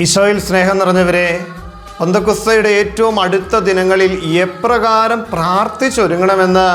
ഈശോയിൽ സ്നേഹം നിറഞ്ഞവരെ, പെന്തക്കോസ്തയുടെ ഏറ്റവും അടുത്ത ദിനങ്ങളിൽ എപ്രകാരം പ്രാർത്ഥിച്ചൊരുങ്ങണമെന്ന്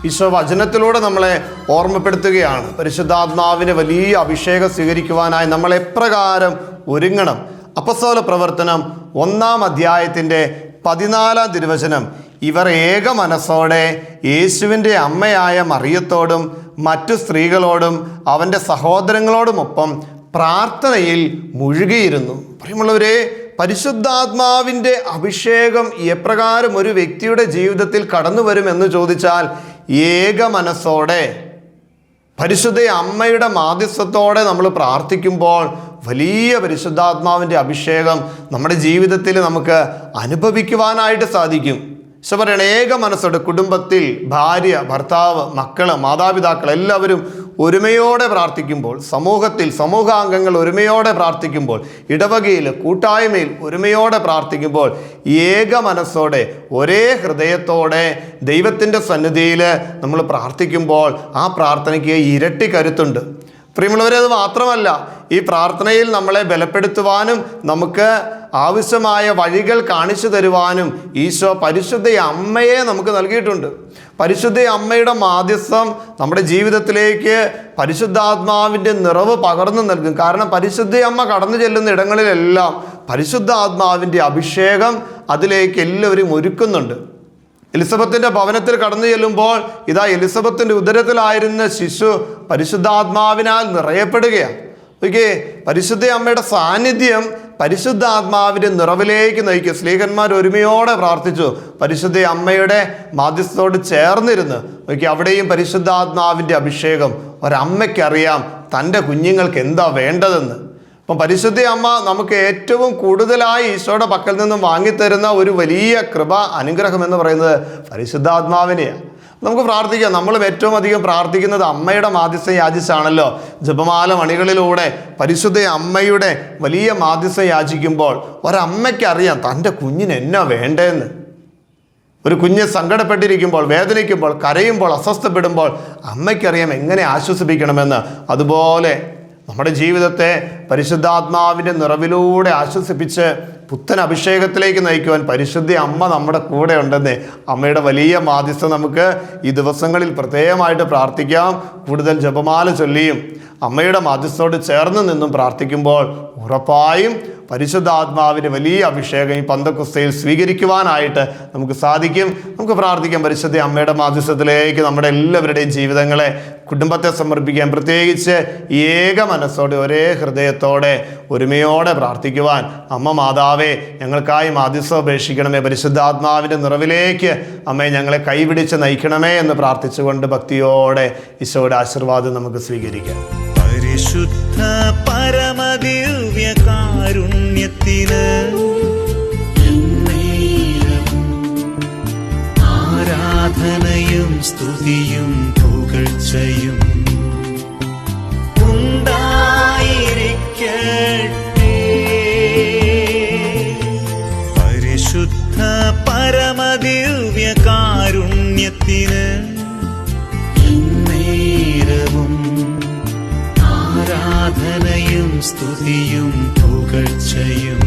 ഈശോ വചനത്തിലൂടെ നമ്മളെ ഓർമ്മപ്പെടുത്തുകയാണ്. പരിശുദ്ധാത്മാവിൻ്റെ വലിയ അഭിഷേകം സ്വീകരിക്കുവാനായി നമ്മൾ എപ്രകാരം ഒരുങ്ങണം. അപ്പോസ്തല പ്രവർത്തനം 1-ാം അധ്യായത്തിൻ്റെ 14-ാം തിരുവചനം, ഇവർ ഏക മനസ്സോടെ യേശുവിൻ്റെ അമ്മയായ മറിയത്തോടും മറ്റു സ്ത്രീകളോടും അവൻ്റെ സഹോദരങ്ങളോടുമൊപ്പം പ്രാർത്ഥനയിൽ മുഴുകിയിരുന്നു. പ്രിയമുള്ളവരെ, പരിശുദ്ധാത്മാവിൻ്റെ അഭിഷേകം എപ്രകാരം ഒരു വ്യക്തിയുടെ ജീവിതത്തിൽ കടന്നു വരുമെന്ന് ചോദിച്ചാൽ, ഏക മനസ്സോടെ പരിശുദ്ധ അമ്മയുടെ മാധ്യസ്ഥത്തോടെ നമ്മൾ പ്രാർത്ഥിക്കുമ്പോൾ വലിയ പരിശുദ്ധാത്മാവിൻ്റെ അഭിഷേകം നമ്മുടെ ജീവിതത്തിൽ നമുക്ക് അനുഭവിക്കുവാനായിട്ട് സാധിക്കും. ഈശോ പറയണ, ഏക മനസ്സോടെ കുടുംബത്തിൽ ഭാര്യ, ഭർത്താവ്, മക്കള്, മാതാപിതാക്കൾ എല്ലാവരും ഒരുമയോടെ പ്രാർത്ഥിക്കുമ്പോൾ, സമൂഹത്തിൽ സമൂഹാംഗങ്ങൾ ഒരുമയോടെ പ്രാർത്ഥിക്കുമ്പോൾ, ഇടവകയിൽ കൂട്ടായ്മയിൽ ഒരുമയോടെ പ്രാർത്ഥിക്കുമ്പോൾ, ഏക മനസ്സോടെ ഒരേ ഹൃദയത്തോടെ ദൈവത്തിൻ്റെ സന്നിധിയിൽ നമ്മൾ പ്രാർത്ഥിക്കുമ്പോൾ ആ പ്രാർത്ഥനയ്ക്ക് ഇരട്ടി കരുത്തുണ്ട്. പ്രിയമുള്ളവരെ, അത് മാത്രമല്ല, ഈ പ്രാർത്ഥനയിൽ നമ്മളെ ബലപ്പെടുത്തുവാനും നമുക്ക് ആവശ്യമായ വഴികൾ കാണിച്ചു തരുവാനും ഈശോ പരിശുദ്ധ അമ്മയെ നമുക്ക് നൽകിയിട്ടുണ്ട്. പരിശുദ്ധ അമ്മയുടെ മാധ്യസ്ഥം നമ്മുടെ ജീവിതത്തിലേക്ക് പരിശുദ്ധാത്മാവിൻ്റെ നിറവ് പകർന്നു നൽകും. കാരണം പരിശുദ്ധ അമ്മ കടന്നു ചെല്ലുന്ന ഇടങ്ങളിലെല്ലാം പരിശുദ്ധാത്മാവിൻ്റെ അഭിഷേകം അതിലേക്ക് എല്ലാവരും ഒരുക്കുന്നുണ്ട്. എലിസബത്തിൻ്റെ ഭവനത്തിൽ കടന്നു ചെല്ലുമ്പോൾ ഇതാ എലിസബത്തിൻ്റെ ഉദരത്തിലായിരുന്ന ശിശു പരിശുദ്ധാത്മാവിനാൽ നിറയപ്പെടുകയാണ്. ഓക്കെ, പരിശുദ്ധ അമ്മയുടെ സാന്നിധ്യം പരിശുദ്ധാത്മാവിൻ്റെ നിറവിലേക്ക് നയിക്കും. സ്ലീഹന്മാർ ഒരുമയോടെ പ്രാർത്ഥിച്ചു, പരിശുദ്ധ അമ്മയുടെ മാധ്യസ്ഥത്തോട് ചേർന്നിരുന്ന്. ഓക്കെ, അവിടെയും പരിശുദ്ധാത്മാവിൻ്റെ അഭിഷേകം. ഒരമ്മയ്ക്കറിയാം തൻ്റെ കുഞ്ഞുങ്ങൾക്ക് എന്താ വേണ്ടതെന്ന്. അപ്പം പരിശുദ്ധ അമ്മ നമുക്ക് ഏറ്റവും കൂടുതലായി ഈശോയുടെ പക്കൽ നിന്നും വാങ്ങിത്തരുന്ന ഒരു വലിയ കൃപ, അനുഗ്രഹം എന്ന് പറയുന്നത് പരിശുദ്ധാത്മാവിനെയാണ്. നമുക്ക് പ്രാർത്ഥിക്കാം. നമ്മളും ഏറ്റവും അധികം പ്രാർത്ഥിക്കുന്നത് അമ്മയുടെ മാധ്യസ്ഥം യാചിച്ചാണല്ലോ. ജപമാല മണികളിലൂടെ പരിശുദ്ധ അമ്മയുടെ വലിയ മാധ്യസ്ഥം യാചിക്കുമ്പോൾ ഒരമ്മയ്ക്കറിയാം തൻ്റെ കുഞ്ഞിന് എന്നാ വേണ്ടതെന്ന്. ഒരു കുഞ്ഞ് സങ്കടപ്പെട്ടിരിക്കുമ്പോൾ, വേദനിക്കുമ്പോൾ, കരയുമ്പോൾ, അസ്വസ്ഥപ്പെടുമ്പോൾ അമ്മയ്ക്കറിയാം എങ്ങനെ ആശ്വസിപ്പിക്കണമെന്ന്. അതുപോലെ നമ്മുടെ ജീവിതത്തെ പരിശുദ്ധാത്മാവിൻ്റെ നിറവിലൂടെ ആശ്വസിപ്പിച്ച് പുത്തൻ അഭിഷേകത്തിലേക്ക് നയിക്കുവാൻ പരിശുദ്ധ അമ്മ നമ്മുടെ കൂടെ ഉണ്ടെന്ന്. അമ്മയുടെ വലിയ മാധ്യസ്ഥം നമുക്ക് ഈ ദിവസങ്ങളിൽ പ്രത്യേകമായിട്ട് പ്രാർത്ഥിക്കാം. കൂടുതൽ ജപമാല ചൊല്ലിയും അമ്മയുടെ മാധ്യസ്ഥത്തോട് ചേർന്ന് നിന്നും പ്രാർത്ഥിക്കുമ്പോൾ ഉറപ്പായും പരിശുദ്ധാത്മാവിൻ്റെ വലിയ അഭിഷേകം ഈ പെന്തക്കോസ്തയിൽ സ്വീകരിക്കുവാനായിട്ട് നമുക്ക് സാധിക്കും. നമുക്ക് പ്രാർത്ഥിക്കാം. പരിശുദ്ധ അമ്മയുടെ മാധ്യസ്ഥത്തിലേക്ക് നമ്മുടെ എല്ലാവരുടെയും ജീവിതങ്ങളെ, കുടുംബത്തെ സമർപ്പിക്കാൻ, പ്രത്യേകിച്ച് ഏക മനസ്സോടെ ഒരേ ഹൃദയത്തോടെ ഒരുമയോടെ പ്രാർത്ഥിക്കുവാൻ അമ്മ മാതാവേ ഞങ്ങൾക്കായി മാധ്യസ്ഥം അപേക്ഷിക്കണമേ. പരിശുദ്ധാത്മാവിൻ്റെ നിറവിലേക്ക് അമ്മയെ ഞങ്ങളെ കൈപിടിച്ച് നയിക്കണമേ എന്ന് പ്രാർത്ഥിച്ചുകൊണ്ട് ഭക്തിയോടെ ഈശോയുടെ ആശീർവാദം നമുക്ക് സ്വീകരിക്കാം. പരിശുദ്ധ പരമദിവ്യ കാരുണ്യത്തിന് ആരാധനയും സ്തുതിയും പുകഴ്ചയും ഉണ്ടായിരിക്കട്ടെ. പരിശുദ്ധ പരമദിവ്യ കാരുണ്യത്തിന് നേരവും ആരാധനയും സ്തുതിയും പുകഴ്ചയും